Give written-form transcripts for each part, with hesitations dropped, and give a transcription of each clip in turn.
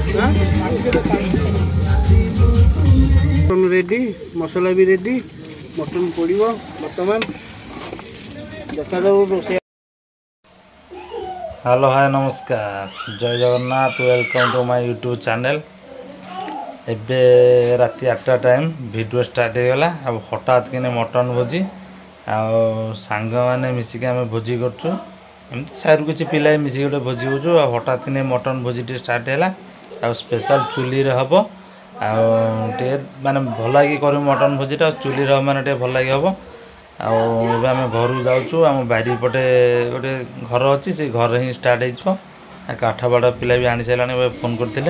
Mutton ready मसला भी ready mutton पड़ो बर्तमान देखा रोसे। हेलो हाय नमस्कार जय Jagannath welcome to my YouTube channel. एबे राति 8टा टाइम वीडियो स्टार्ट होगा। अब हठात कि मटन भोजी सांग मैंने मिसिक आम भोजी करूँ एमती सारू किसी पिला मिसिक गोटे भोजी हो हठात कि मटन भोजी स्टार्ट है आ स्पेशल चुली हम आए माने भल कर मटन भोजीटा चुली माने भल लगे हम आम घर जाऊँ आम बारी पटे गोटे घर अच्छी से घर ही स्टार्ट हो काठ बाड़ पिला भी आनी सारे फोन करते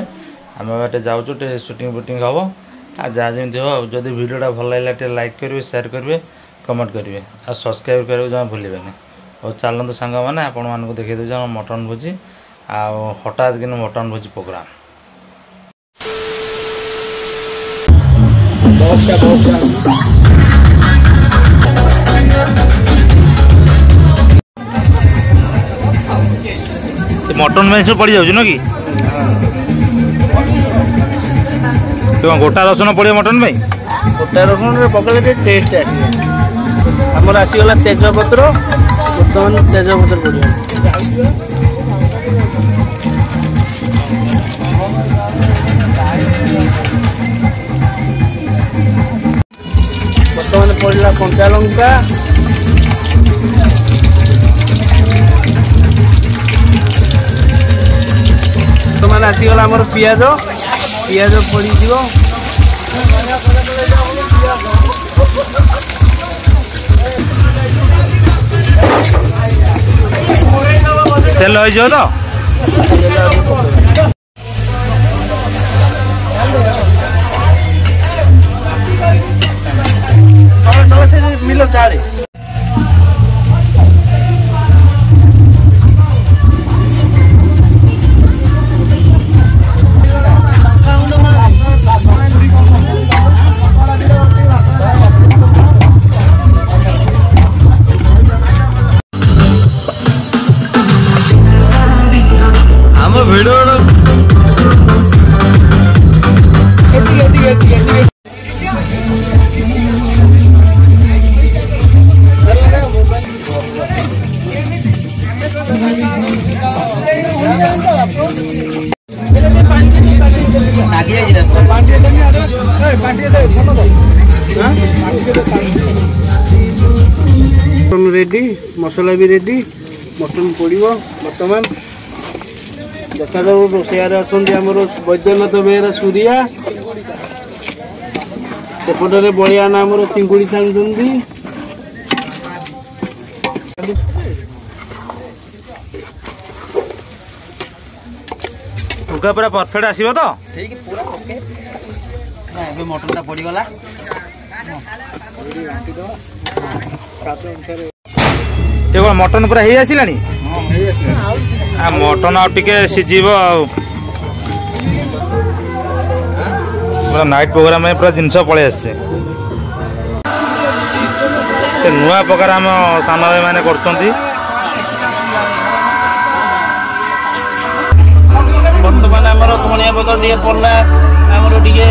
आम बाटे जाऊँ शूटिंग बुटिंग हम आ जहाँ जमी हो जदि वीडियोटा भल लगे लाइक करेंगे शेयर करेंगे कमेंट करेंगे आ सब्सक्राइब करेंगे जमा भूलें और चलते सांग मैंने आपण मानक देखी दूँ मटन भोजी आ हठात कि मटन भोजी प्रोग्राम। मटन में सब पड़ जाऊँ न कि गोटा रसुण पड़े मटन में गोटा रसुण पकड़े टेस्ट आसमर आसीगला तेजपत्र बर्तमान तेजपत्र पड़ो बर्तमान पड़ा कंचा लंका बर्तमान आसीगला आमर पियाज पियाज पड़ी तेल हो तो मिलो चाड़े मटन रेडी मसला भी रेडी मटन पड़ो बर्तमान देखा रोसैयार अच्छा वैद्यनाथ बेहरा सूर्या सेपटे बलिया ना आमर चिंगुड़ी छाणुंट भुगा पूरा परफेक्ट आसीबो तो ठीक पूरा ओके ना मटन पड़गला ये मटन पूरा हो आसला मटन आगे सीझब पूरा नाइट प्रोग्राम में पूरा जिनस पलि आसे नुआ प्रकार आम सान भाई मैंने कर बर्तमान धनिया पत्र टे पड़ा आमर टे